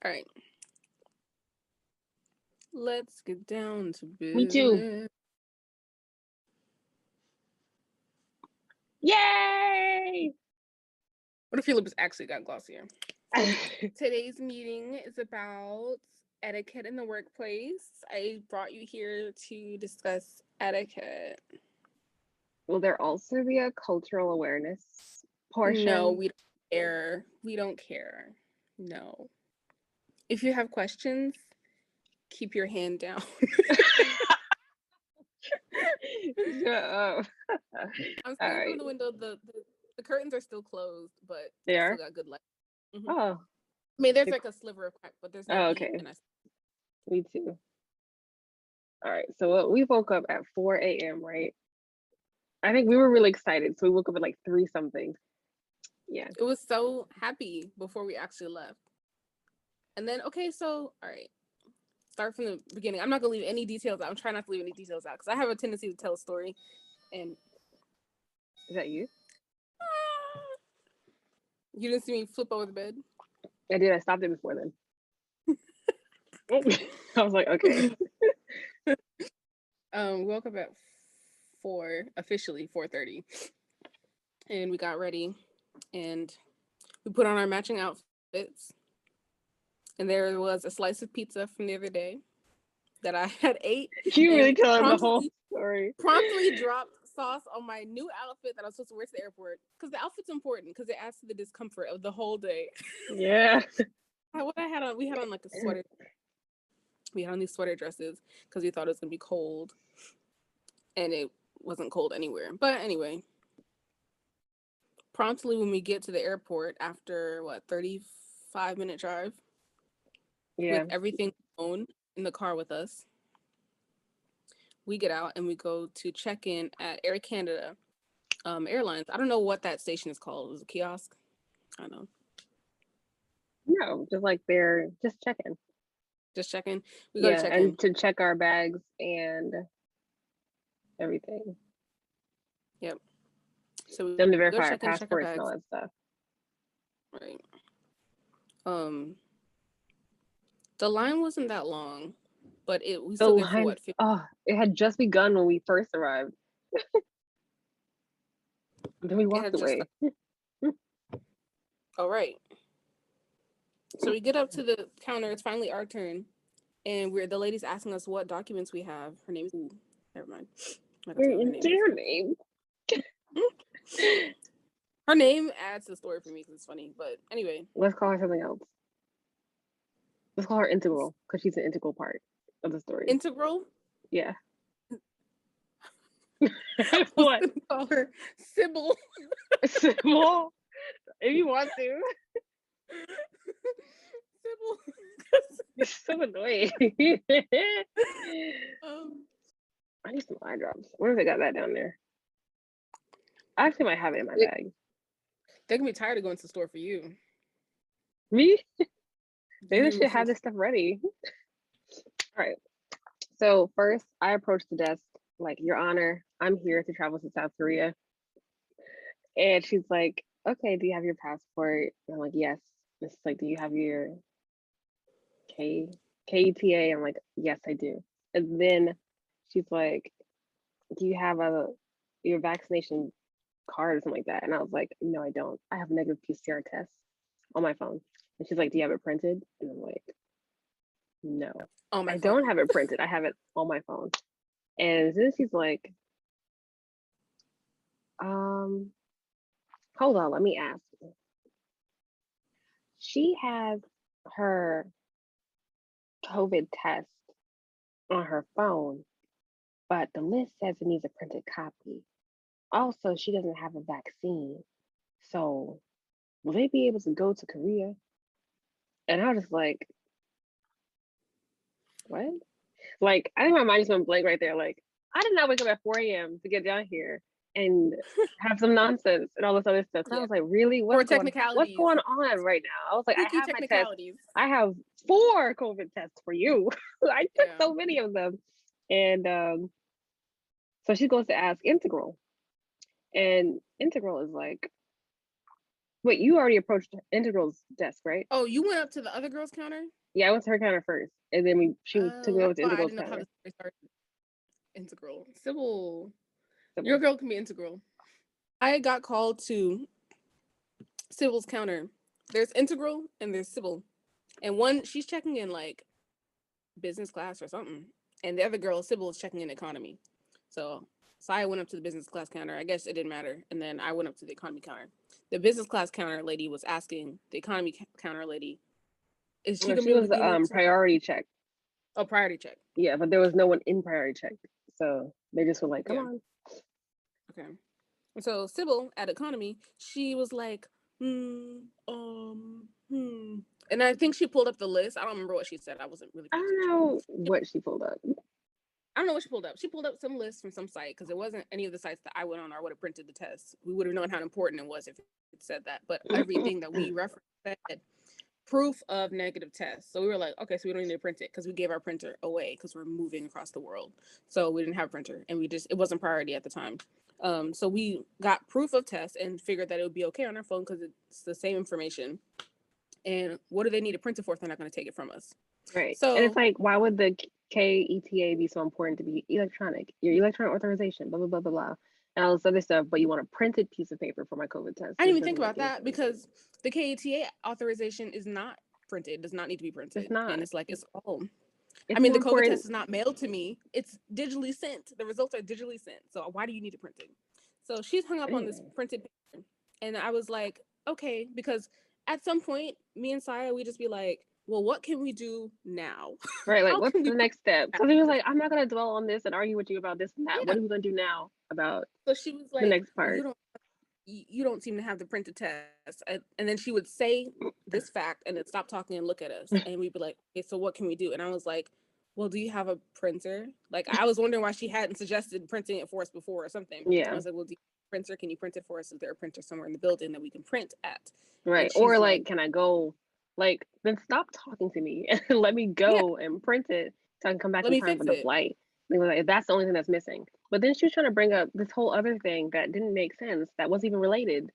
All right. Let's get down to Me too. business. Yay! What if your lips actually got glossier? Today's meeting is about etiquette in the workplace. I brought you here to discuss etiquette. Will there also be a cultural awareness portion? No, we don't care. We don't care. No. If you have questions, keep your hand down. Shut up. I'm All seeing right. from the window. The curtains are still closed, but They I are? still got good light. Mhm. Oh, I mean, there's like a sliver of crack, but there's no heat. okay. And Me too. All right. So we woke up at 4 a.m., right? I think we were really excited. So we woke up at like 3 something. Yeah. it was so happy before we actually left. And then, okay, so, all right. Start from the beginning. I'm not going to leave any details out. I'm trying not to leave any details out because I have a tendency to tell a story. And Is that you? You didn't see me flip over the bed? I did. I stopped it before then. I was like, okay. We woke up at 4, officially 4:30. And we got ready. And we put on our matching outfits. And there was a slice of pizza from the other day that I had ate. You really telling the whole story. Promptly dropped sauce on my new outfit that I was supposed to wear to the airport. Because the outfit's important because it adds to the discomfort of the whole day. Yeah. What I had on, we had on like a sweater. We had on these sweater dresses because we thought it was going to be cold. And it wasn't cold anywhere. But anyway, promptly when we get to the airport after, 35-minute drive? Yeah. With everything owned in the car with us. We get out and we go to check in at Air Canada Airlines. I don't know what that station is called. It was a kiosk. I don't know. No, just like they're just checking. Just checking. We go to check in. And to check our bags and everything. Yep. So Them to verify our passports and all that stuff. Right. The line wasn't that long, but we still there for what? 50? Oh, it had just begun when we first arrived. Then we walked away. All right. So we get up to the counter. It's finally our turn, and the lady's asking us what documents we have. Her name is. Never mind. Her name. Her name adds to the story for me because it's funny. But anyway, let's call her something else. Let's call her Integral because she's an integral part of the story. Integral? Yeah. What? Call her Sybil. Sybil? If you want to. Sybil. You're so annoying. I need some eye drops. Where have they got that down there? I actually might have it in my bag. They're gonna be tired of going to the store for you. Me? They should have this stuff ready. All right. So first, I approached the desk like, Your Honor, I'm here to travel to South Korea. And she's like, okay, do you have your passport? And I'm like, yes. It's like, do you have your KETA? I'm like, yes, I do. And then she's like, do you have your vaccination card or something like that? And I was like, no, I don't. I have negative PCR tests on my phone. And she's like, do you have it printed? And I'm like, no, I don't have it printed. I have it on my phone. And then she's like, hold on, let me ask. She has her COVID test on her phone, but the list says it needs a printed copy. Also, she doesn't have a vaccine. So will they be able to go to Korea? And I was just like, what? Like, I think my mind just went blank right there. Like, I did not wake up at 4 a.m. to get down here and have some nonsense and all this other stuff. And I was like, really? What's going on right now? I was like, I have my test. I have 4 COVID tests for you. I took so many of them. And so she goes to ask Integral. And Integral is like, Wait, you already approached Integral's desk, right? Oh, you went up to the other girl's counter? Yeah, I went to her counter first, and then she took Oh, me over that's to why I Integral's didn't know how counter. the story started. Integral. Sybil. Your Simple. girl can be integral. I got called to Sybil's counter. There's integral and there's Sybil. And one, she's checking in like business class or something. And the other girl, Sybil, is checking in economy. So Saya went up to the business class counter. I guess it didn't matter. And then I went up to the economy counter. The business class counter lady was asking the economy counter lady, is she No, gonna she be able was to give me priority check. a priority check? Yeah, but there was no one in priority check, so they just were like, "Come on." Okay. So Sybil at economy, she was like, and I think she pulled up the list. I don't remember what she said. I wasn't really I paying don't attention. know what she pulled up. I don't know what she pulled up. She pulled up some list from some site because it wasn't any of the sites that I went on or I would have printed the test. We would have known how important it was if it said that. But everything that we referenced said proof of negative tests. So we were like, okay, so we don't need to print it because we gave our printer away because we're moving across the world. So we didn't have a printer and it wasn't priority at the time. So we got proof of test and figured that it would be okay on our phone because it's the same information. And what do they need to print it for if they're not going to take it from us? Right, and it's So like, why would the KETA be so important to be electronic? Your electronic authorization, blah blah blah blah blah, and all this other stuff. But you want a printed piece of paper for my COVID test? I didn't This even think doesn't make about any that sense. because the KETA authorization is not printed, does not need to be It's printed. not. And it's like, it's all. I It's mean, more the COVID important. test is not mailed to me. It's digitally sent. The results are digitally sent. So why do you need to print it? So she's hung up on this Anyway, printed paper. And I was like, okay, because at some point, me and Saya, we just be like, well, what can we do now? right? Like, How what's can we the put next step? that? Because he was like, I'm not gonna dwell on this and argue with you about this and that. What Yeah. are we gonna do now about So she was the like, next well, part? you don't seem to have the printed test. And then she would say this fact and then stop talking and look at us. And we'd be like, okay, so what can we do? And I was like, well, do you have a printer? Like, I was wondering why she hadn't suggested printing it for us before or something. I Yeah, was like, well, do you have a printer? Can you print it for us? Is there a printer somewhere in the building that we can print at? right. And Or she's like, like, can I go? Like, then stop talking to me and let me yeah, go and print it so I can come back let in me time for fix the it. flight. They were like, that's the only thing that's missing. But then she was trying to bring up this whole other thing that didn't make sense, that wasn't even related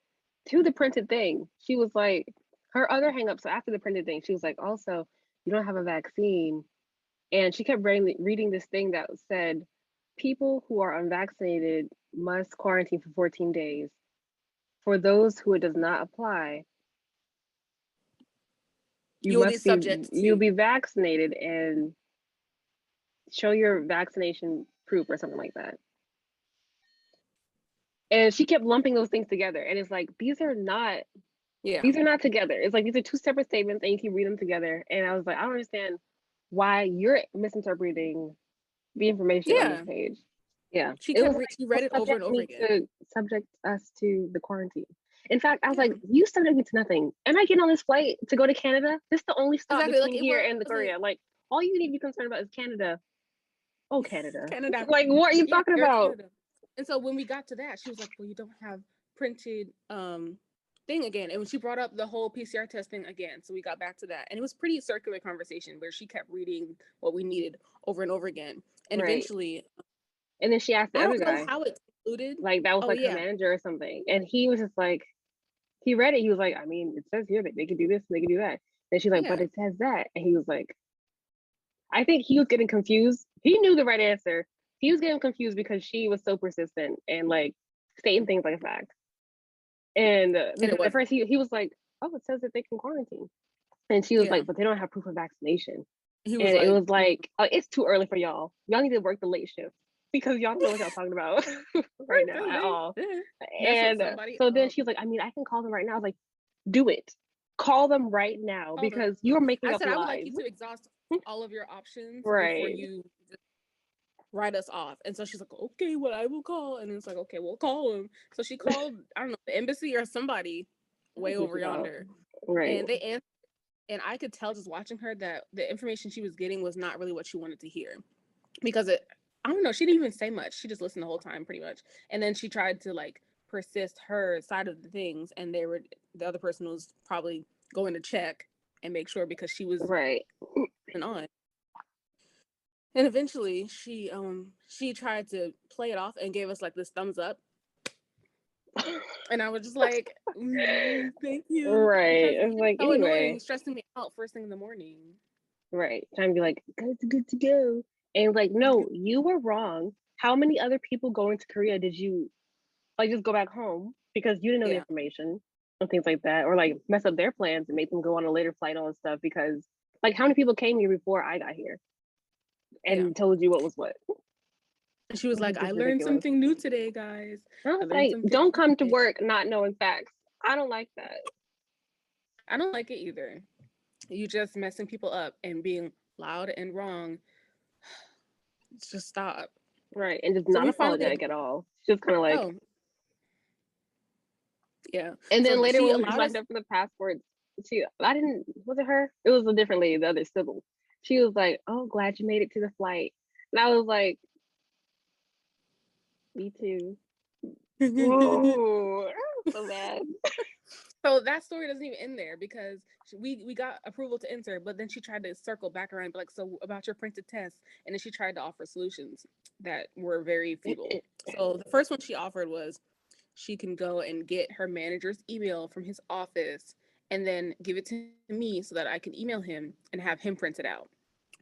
to the printed thing. She was like, her other hang up. So after the printed thing, she was like, also, you don't have a vaccine. And she kept reading this thing that said, people who are unvaccinated must quarantine for 14 days. For those who it does not apply, You'll be subject you'll to. be vaccinated and show your vaccination proof or something like that. And she kept lumping those things together. And it's like, Yeah. these are not together. It's like, these are two separate statements and you can read them together. And I was like, I don't understand why you're misinterpreting the information on this Yeah. page. Yeah. She It was she like, read it over and over again. subject us to the quarantine. In fact, I was Yeah. like, you subject me to nothing. Am I getting on this flight to go to Canada? This is the only stop Exactly. Like, between it here and the wasn't Korea. Like, all you need to be concerned about is Canada. Oh, Canada. Canada. Like, what are you Yeah, talking Air about? Canada. And so when we got to that, she was like, well, you don't have printed thing again. And when she brought up the whole PCR testing again, so we got back to that. And it was pretty circular conversation where she kept reading what we needed over and over again. And Right. eventually, And then she asked the I other don't know guy, how it concluded. like, that was Oh like her yeah. manager or something. And he was just like, he read it. He was like, I mean, it says here that they can do this, they can do that. And she's like, but Yeah. it says that. And he was like, I think he was getting confused. He knew the right answer. He was getting confused because she was so persistent and like stating things like a fact. And And it because at wasn't. first he was like, oh, it says that they can quarantine. And she was Yeah. like, but they don't have proof of vaccination. He was And it like, was like, it's too early for y'all. Y'all need to work the late shift because y'all don't know what y'all talking about right work now the at late. all. Mess with And somebody so then else. she was like, I mean, I can call them right now. I was like, do it. Call them right now Call them. because you're making I up said I would like lies. you to exhaust all of your options before Right. you write us off. And so she's like, okay, well, I will call. And it's like, okay, we'll call him. So she called, I don't know, the embassy or somebody way That's what over you thought. yonder. Right. And they answered. And I could tell just watching her that the information she was getting was not really what she wanted to hear. Because I don't know, she didn't even say much. She just listened the whole time pretty much. And then she tried to like persist her side of the things. And the other person was probably going to check and make sure because she was Right. on. And eventually she tried to play it off and gave us like this thumbs up. And I was just like, thank you. Right. Because It's it's like, so anyway, annoying, stressing me out first thing in the morning. right. Trying to be like, good to go. And like, no, you were wrong. How many other people going to Korea did you like just go back home because you didn't know the Yeah. information and things like that, or like mess up their plans and make them go on a later flight, all this stuff? Because like, how many people came here before I got here Yeah. and told you what was what? And she was This like, is I just learned ridiculous. something new today, guys. I I was learned like, something don't new come to today. work not knowing facts. I don't like that. I don't like it either. You just messing people up and being loud and wrong. Just stop. Right. And just So not we finally, apologetic at all. Just kind of like, oh, yeah. and So then later she when we allowed lined us, up for the passports, I didn't, was it her? It was a different lady, the other Sybil. She was like, oh, glad you made it to the flight. And I was like, me too. Ooh, so bad. so that story doesn't even end there because we got approval to enter, but then she tried to circle back around, like, so about your printed test, and then she tried to offer solutions that were very futile. So the first one she offered was she can go and get her manager's email from his office and then give it to me so that I can email him and have him print it out.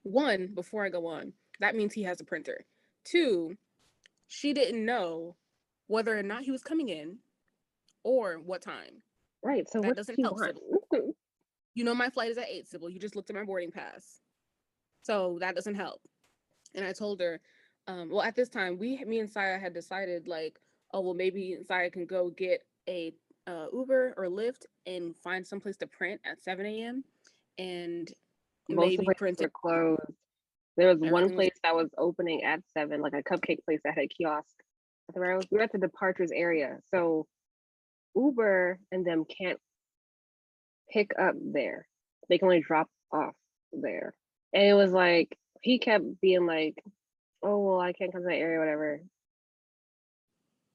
One, before I go on, that means he has a printer. Two, she didn't know whether or not he was coming in or what time. Right. So That what did doesn't she help, want? Sybil. You know my flight is at 8, Sybil. You just looked at my boarding pass. So that doesn't help. And I told her, well, at this time, me and Saya had decided, like, oh, well, maybe Saya can go get a Uber or Lyft and find someplace to print at 7 a.m. and Most of maybe the places print were it. closed. There was one Everything was, place that was opening at 7, like a cupcake place that had a kiosk. We were at the departures area. So Uber and them can't pick up there. They can only drop off there. And it was like he kept being like, oh well, I can't come to that area, whatever.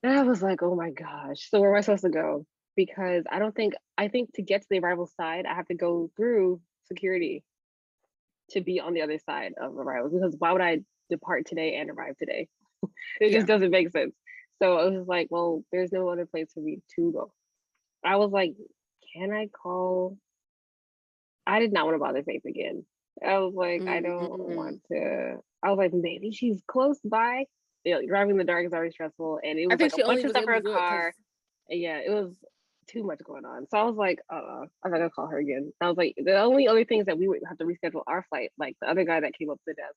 And I was like, oh my gosh. So where am I supposed to go? Because I think to get to the arrival side, I have to go through security to be on the other side of arrivals. Because why would I depart today and arrive today? It yeah. just doesn't make sense. So I was like, well, there's no other place for me to go. I was like, can I call? I did not want to bother Faith again. I was like, I don't Mm-hmm. want to. I was like, maybe she's close by. You know, driving in the dark is already stressful, and it I was think like a she bunch only of was stuff able for to her do it car. because, And yeah, it was too much going on. So I was like, I'm not gonna call her again. I was like, the only other things that we would have to reschedule our flight, like the other guy that came up to the desk,